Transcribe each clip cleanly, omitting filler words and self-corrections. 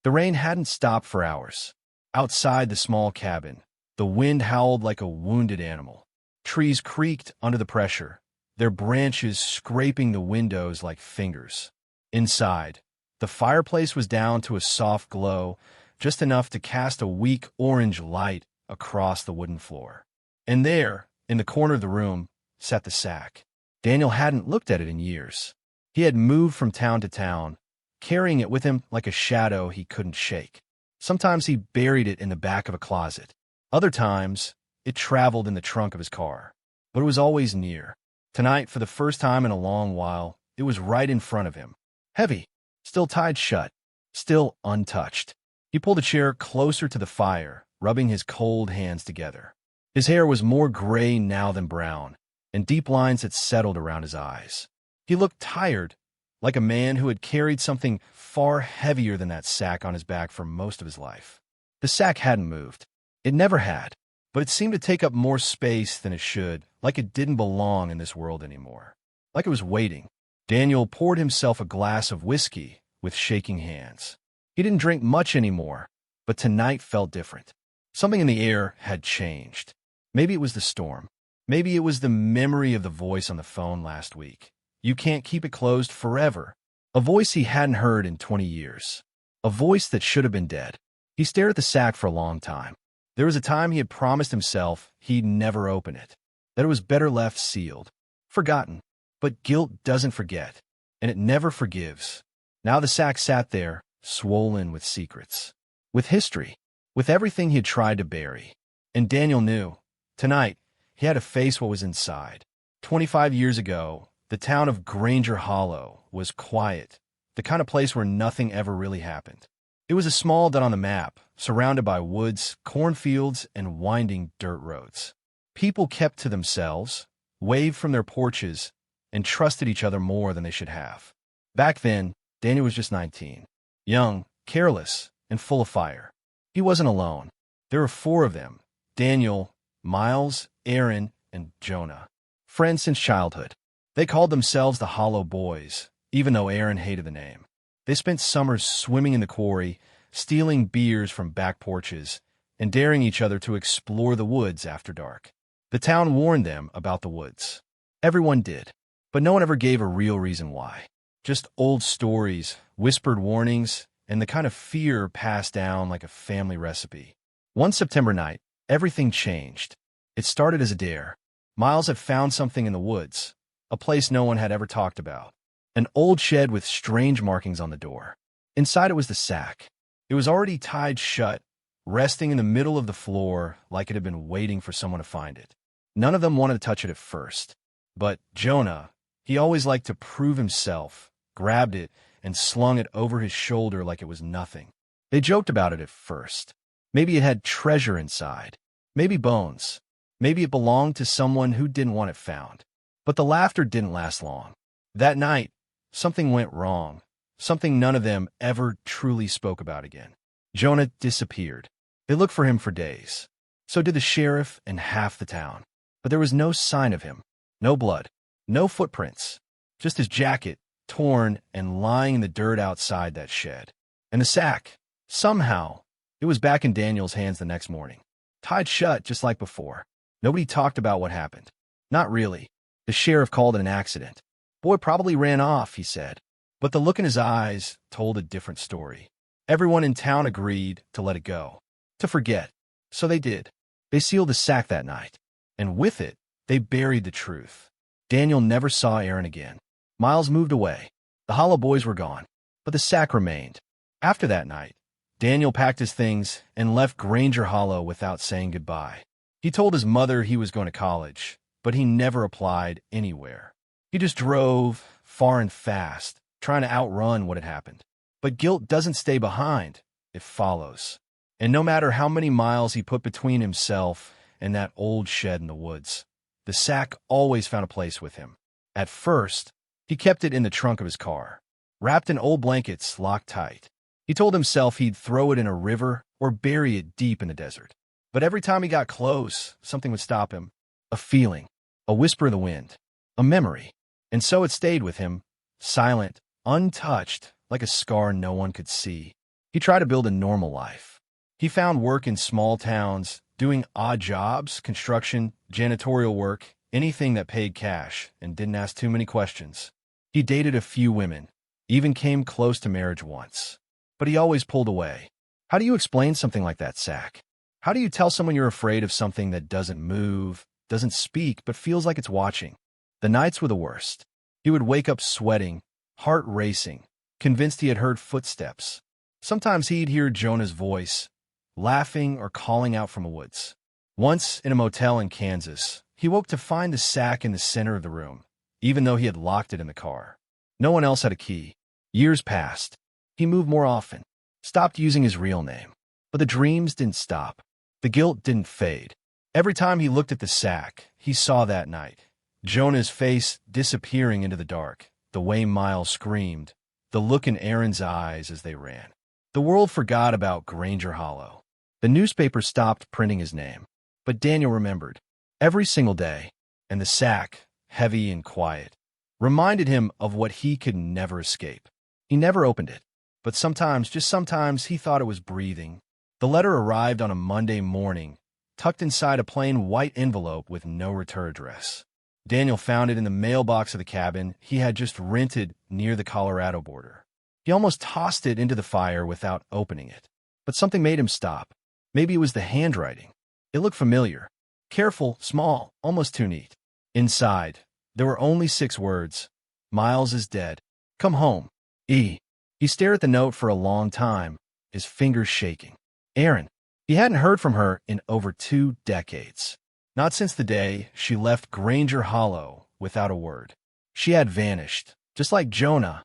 The rain hadn't stopped for hours. Outside the small cabin, the wind howled like a wounded animal. Trees creaked under the pressure, their branches scraping the windows like fingers. Inside, the fireplace was down to a soft glow, just enough to cast a weak orange light across the wooden floor. And there, in the corner of the room, sat the sack. Daniel hadn't looked at it in years. He had moved from town to town, carrying it with him like a shadow he couldn't shake. Sometimes he buried it in the back of a closet. Other times, it traveled in the trunk of his car. But it was always near. Tonight, for the first time in a long while, it was right in front of him. Heavy, still tied shut, still untouched. He pulled a chair closer to the fire, rubbing his cold hands together. His hair was more gray now than brown, and deep lines had settled around his eyes. He looked tired, like a man who had carried something far heavier than that sack on his back for most of his life. The sack hadn't moved. It never had, but it seemed to take up more space than it should, like it didn't belong in this world anymore. Like it was waiting. Daniel poured himself a glass of whiskey with shaking hands. He didn't drink much anymore, but tonight felt different. Something in the air had changed. Maybe it was the storm. Maybe it was the memory of the voice on the phone last week. You can't keep it closed forever. A voice he hadn't heard in 20 years. A voice that should have been dead. He stared at the sack for a long time. There was a time he had promised himself he'd never open it, that it was better left sealed, forgotten. But guilt doesn't forget, and it never forgives. Now the sack sat there, swollen with secrets, with history, with everything he had tried to bury. And Daniel knew, tonight, he had to face what was inside. 25 years ago, the town of Granger Hollow was quiet, the kind of place where nothing ever really happened. It was a small dot on the map, surrounded by woods, cornfields, and winding dirt roads. People kept to themselves, waved from their porches, and trusted each other more than they should have. Back then, Daniel was just 19. Young, careless, and full of fire. He wasn't alone. There were 4 of them: Daniel, Miles, Aaron, and Jonah. Friends since childhood. They called themselves the Hollow Boys, even though Aaron hated the name. They spent summers swimming in the quarry, stealing beers from back porches, and daring each other to explore the woods after dark. The town warned them about the woods. Everyone did, but no one ever gave a real reason why. Just old stories, whispered warnings, and the kind of fear passed down like a family recipe. One September night, everything changed. It started as a dare. Miles had found something in the woods, a place no one had ever talked about. An old shed with strange markings on the door. Inside it was the sack. It was already tied shut, resting in the middle of the floor like it had been waiting for someone to find it. None of them wanted to touch it at first. But Jonah, he always liked to prove himself, grabbed it and slung it over his shoulder like it was nothing. They joked about it at first. Maybe it had treasure inside. Maybe bones. Maybe it belonged to someone who didn't want it found. But the laughter didn't last long. That night, something went wrong. Something none of them ever truly spoke about again. Jonah disappeared. They looked for him for days. So did the sheriff and half the town. But there was no sign of him. No blood. No footprints. Just his jacket, torn and lying in the dirt outside that shed. And the sack. Somehow, it was back in Daniel's hands the next morning. Tied shut just like before. Nobody talked about what happened. Not really. The sheriff called it an accident. Boy probably ran off, he said. But the look in his eyes told a different story. Everyone in town agreed to let it go. To forget. So they did. They sealed the sack that night. And with it, they buried the truth. Daniel never saw Aaron again. Miles moved away. The Hollow Boys were gone. But the sack remained. After that night, Daniel packed his things and left Granger Hollow without saying goodbye. He told his mother he was going to college, but he never applied anywhere. He just drove far and fast, trying to outrun what had happened. But guilt doesn't stay behind, it follows. And no matter how many miles he put between himself and that old shed in the woods, the sack always found a place with him. At first, he kept it in the trunk of his car, wrapped in old blankets locked tight. He told himself he'd throw it in a river or bury it deep in the desert. But every time he got close, something would stop him. A feeling, a whisper in the wind, a memory. And so it stayed with him, silent, untouched, like a scar no one could see. He tried to build a normal life. He found work in small towns, doing odd jobs, construction, janitorial work, anything that paid cash and didn't ask too many questions. He dated a few women, even came close to marriage once. But he always pulled away. How do you explain something like that, Zach? How do you tell someone you're afraid of something that doesn't move, doesn't speak, but feels like it's watching? The nights were the worst. He would wake up sweating, heart racing, convinced he had heard footsteps. Sometimes he'd hear Jonah's voice, laughing or calling out from the woods. Once, in a motel in Kansas, he woke to find the sack in the center of the room, even though he had locked it in the car. No one else had a key. Years passed. He moved more often, stopped using his real name. But the dreams didn't stop. The guilt didn't fade. Every time he looked at the sack, he saw that night, Jonah's face disappearing into the dark, the way Miles screamed, the look in Aaron's eyes as they ran. The world forgot about Granger Hollow. The newspaper stopped printing his name. But Daniel remembered. Every single day, and the sack, heavy and quiet, reminded him of what he could never escape. He never opened it. But sometimes, just sometimes, he thought it was breathing. The letter arrived on a Monday morning, tucked inside a plain white envelope with no return address. Daniel found it in the mailbox of the cabin he had just rented near the Colorado border. He almost tossed it into the fire without opening it. But something made him stop. Maybe it was the handwriting. It looked familiar. Careful, small, almost too neat. Inside, there were only 6 words. Miles is dead. Come home. E. He stared at the note for a long time, his fingers shaking. Aaron. He hadn't heard from her in over 2 decades. Not since the day she left Granger Hollow without a word. She had vanished, just like Jonah,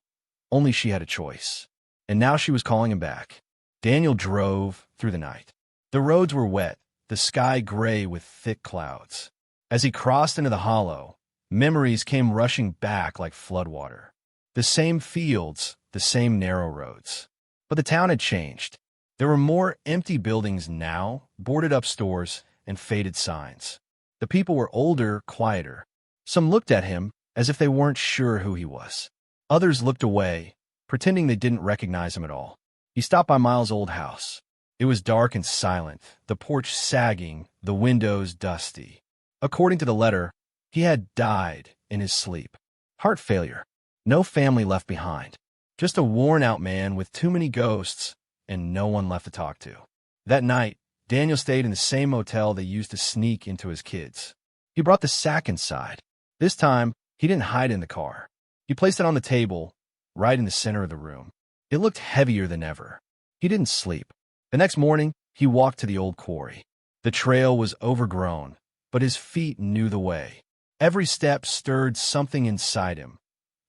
only she had a choice. And now she was calling him back. Daniel drove through the night. The roads were wet, the sky gray with thick clouds. As he crossed into the hollow, memories came rushing back like floodwater. The same fields, the same narrow roads. But the town had changed. There were more empty buildings now, boarded-up stores, and faded signs. The people were older, quieter. Some looked at him as if they weren't sure who he was. Others looked away, pretending they didn't recognize him at all. He stopped by Miles' old house. It was dark and silent, the porch sagging, the windows dusty. According to the letter, he had died in his sleep. Heart failure. No family left behind. Just a worn-out man with too many ghosts and no one left to talk to. That night, Daniel stayed in the same motel they used to sneak into as kids. He brought the sack inside. This time, he didn't hide in the car. He placed it on the table, right in the center of the room. It looked heavier than ever. He didn't sleep. The next morning, he walked to the old quarry. The trail was overgrown, but his feet knew the way. Every step stirred something inside him.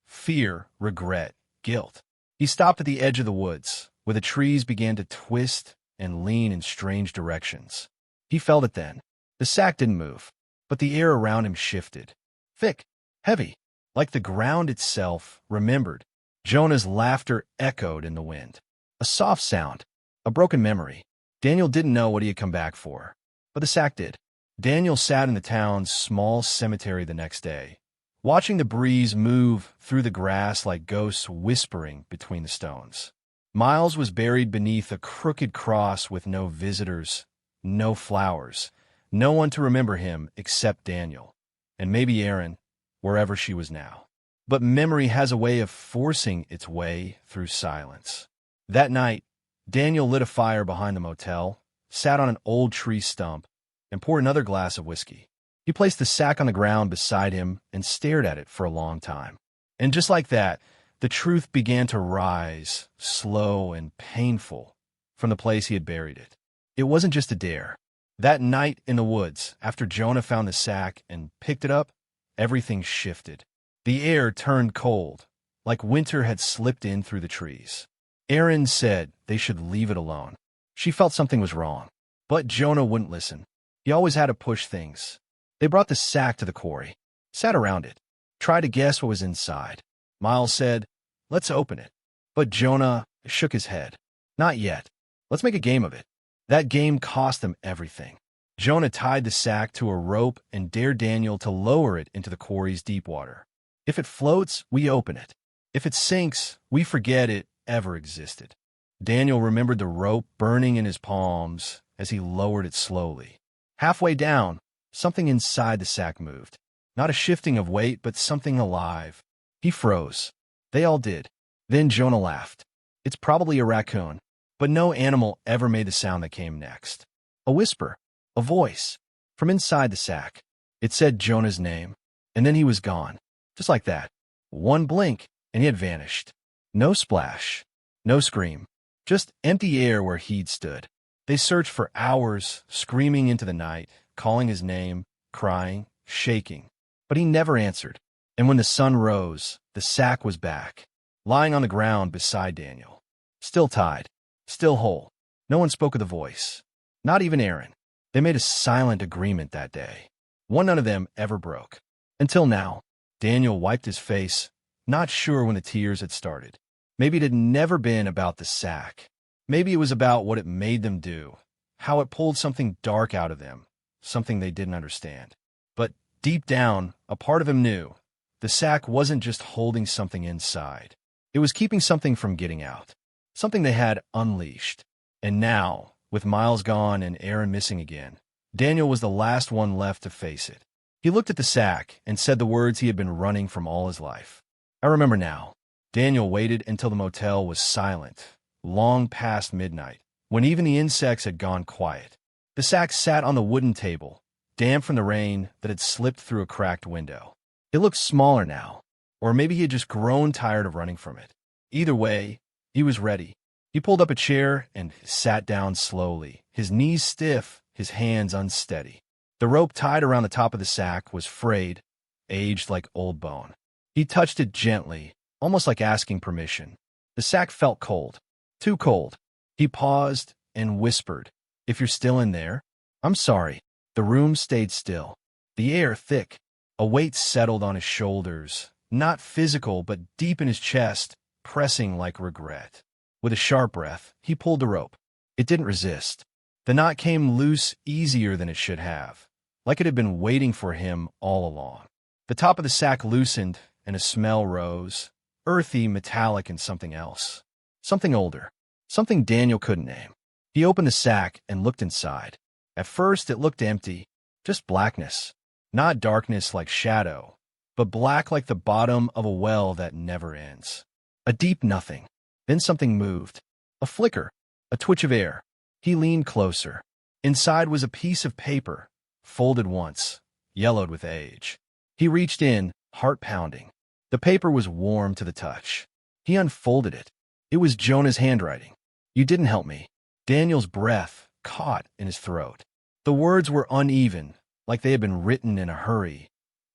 Fear, regret, guilt. He stopped at the edge of the woods, where the trees began to twist and lean in strange directions. He felt it then. The sack didn't move, but the air around him shifted. Thick, heavy, like the ground itself remembered. Jonah's laughter echoed in the wind. A soft sound, a broken memory. Daniel didn't know what he had come back for, but the sack did. Daniel sat in the town's small cemetery the next day, watching the breeze move through the grass like ghosts whispering between the stones. Miles was buried beneath a crooked cross with no visitors, no flowers, no one to remember him except Daniel, and maybe Aaron, wherever she was now. But memory has a way of forcing its way through silence. That night, Daniel lit a fire behind the motel, sat on an old tree stump, and poured another glass of whiskey. He placed the sack on the ground beside him and stared at it for a long time. And just like that, the truth began to rise, slow and painful, from the place he had buried it. It wasn't just a dare. That night in the woods, after Jonah found the sack and picked it up, everything shifted. The air turned cold, like winter had slipped in through the trees. Aaron said they should leave it alone. She felt something was wrong. But Jonah wouldn't listen. He always had to push things. They brought the sack to the quarry, sat around it, tried to guess what was inside. Miles said, "Let's open it." But Jonah shook his head. "Not yet. Let's make a game of it." That game cost them everything. Jonah tied the sack to a rope and dared Daniel to lower it into the quarry's deep water. If it floats, we open it. If it sinks, we forget it ever existed. Daniel remembered the rope burning in his palms as he lowered it slowly. Halfway down, something inside the sack moved. Not a shifting of weight, but something alive. He froze. They all did. Then Jonah laughed. It's probably a raccoon, but no animal ever made the sound that came next. A whisper, a voice, from inside the sack. It said Jonah's name, and then he was gone. Just like that. One blink, and he had vanished. No splash, no scream, just empty air where he'd stood. They searched for hours, screaming into the night, calling his name, crying, shaking. But he never answered. And when the sun rose, the sack was back, lying on the ground beside Daniel. Still tied, still whole. No one spoke of the voice. Not even Aaron. They made a silent agreement that day. One none of them ever broke. Until now. Daniel wiped his face, not sure when the tears had started. Maybe it had never been about the sack. Maybe it was about what it made them do, how it pulled something dark out of them, something they didn't understand. But deep down, a part of him knew. The sack wasn't just holding something inside. It was keeping something from getting out, something they had unleashed. And now, with Miles gone and Aaron missing again, Daniel was the last one left to face it. He looked at the sack and said the words he had been running from all his life. I remember now. Daniel waited until the motel was silent, long past midnight, when even the insects had gone quiet. The sack sat on the wooden table, damp from the rain that had slipped through a cracked window. It looked smaller now, or maybe he had just grown tired of running from it. Either way, he was ready. He pulled up a chair and sat down slowly, his knees stiff, his hands unsteady. The rope tied around the top of the sack was frayed, aged like old bone. He touched it gently, almost like asking permission. The sack felt cold, too cold. He paused and whispered, "If you're still in there, I'm sorry." The room stayed still, the air thick. A weight settled on his shoulders, not physical but deep in his chest, pressing like regret. With a sharp breath, he pulled the rope. It didn't resist. The knot came loose easier than it should have, like it had been waiting for him all along. The top of the sack loosened, and a smell rose, earthy, metallic, and something else. Something older. Something Daniel couldn't name. He opened the sack and looked inside. At first, it looked empty, just blackness. Not darkness like shadow, but black like the bottom of a well that never ends. A deep nothing. Then something moved. A flicker. A twitch of air. He leaned closer. Inside was a piece of paper, folded once, yellowed with age. He reached in, heart pounding. The paper was warm to the touch. He unfolded it. It was Jonah's handwriting. "You didn't help me." Daniel's breath caught in his throat. The words were uneven, like they had been written in a hurry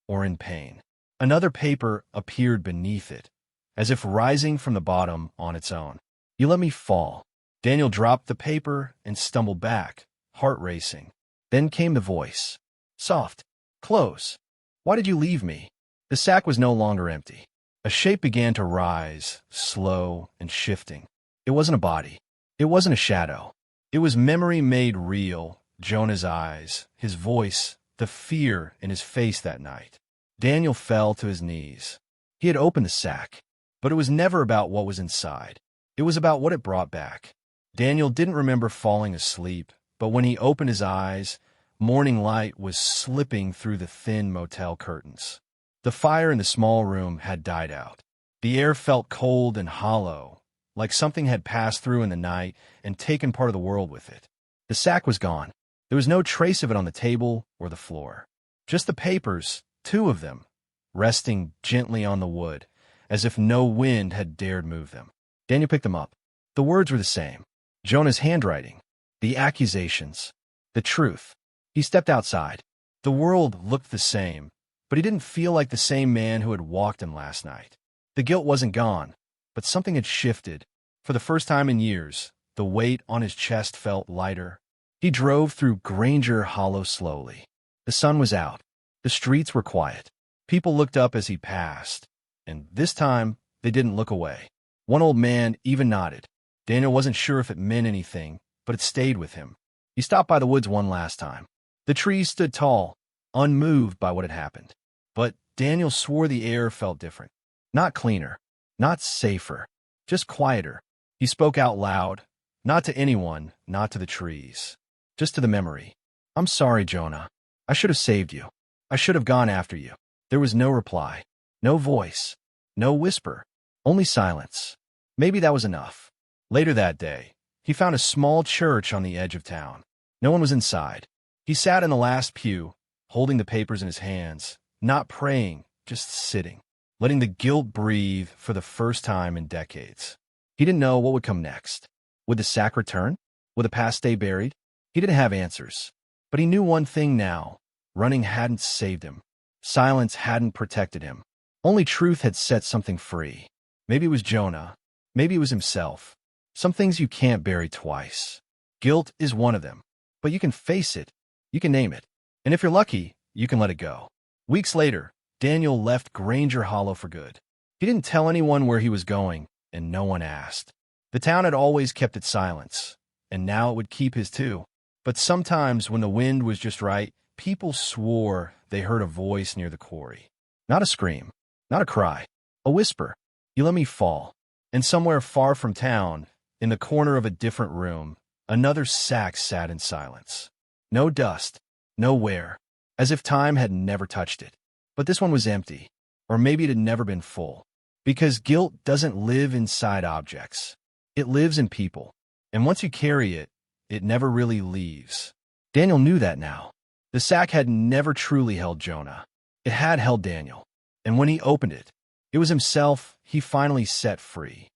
or in pain. Another paper appeared beneath it, as if rising from the bottom on its own. "You let me fall." Daniel dropped the paper and stumbled back, heart racing. Then came the voice. Soft. Close. "Why did you leave me?" The sack was no longer empty. A shape began to rise, slow and shifting. It wasn't a body. It wasn't a shadow. It was memory made real, Jonah's eyes, his voice, the fear in his face that night. Daniel fell to his knees. He had opened the sack, but it was never about what was inside. It was about what it brought back. Daniel didn't remember falling asleep, but when he opened his eyes, morning light was slipping through the thin motel curtains. The fire in the small room had died out. The air felt cold and hollow, like something had passed through in the night and taken part of the world with it. The sack was gone. There was no trace of it on the table or the floor. Just the papers, 2 of them, resting gently on the wood, as if no wind had dared move them. Daniel picked them up. The words were the same. Jonah's handwriting, the accusations, the truth. He stepped outside. The world looked the same, but he didn't feel like the same man who had walked him last night. The guilt wasn't gone, but something had shifted. For the first time in years, the weight on his chest felt lighter. He drove through Granger Hollow slowly. The sun was out. The streets were quiet. People looked up as he passed, and this time they didn't look away. One old man even nodded. Daniel wasn't sure if it meant anything, but it stayed with him. He stopped by the woods one last time. The trees stood tall, unmoved by what had happened. But Daniel swore the air felt different. Not cleaner, not safer, just quieter. He spoke out loud, not to anyone, not to the trees, just to the memory. I'm sorry, Jonah. I should have saved you. I should have gone after you. There was no reply, no voice, no whisper, only silence. Maybe that was enough. Later that day, he found a small church on the edge of town. No one was inside. He sat in the last pew, holding the papers in his hands, not praying, just sitting, letting the guilt breathe for the first time in decades. He didn't know what would come next. Would the sack return? Would the past stay buried? He didn't have answers. But he knew one thing now. Running hadn't saved him. Silence hadn't protected him. Only truth had set something free. Maybe it was Jonah. Maybe it was himself. Some things you can't bury twice. Guilt is one of them. But you can face it. You can name it. And if you're lucky, you can let it go. Weeks later, Daniel left Granger Hollow for good. He didn't tell anyone where he was going, and no one asked. The town had always kept its silence, and now it would keep his too. But sometimes when the wind was just right, people swore they heard a voice near the quarry. Not a scream, not a cry, a whisper. You let me fall. And somewhere far from town, in the corner of a different room, another sack sat in silence. No dust, no wear, as if time had never touched it. But this one was empty, or maybe it had never been full. Because guilt doesn't live inside objects. It lives in people. And once you carry it, it never really leaves. Daniel knew that now. The sack had never truly held Jonah. It had held Daniel. And when he opened it, it was himself he finally set free.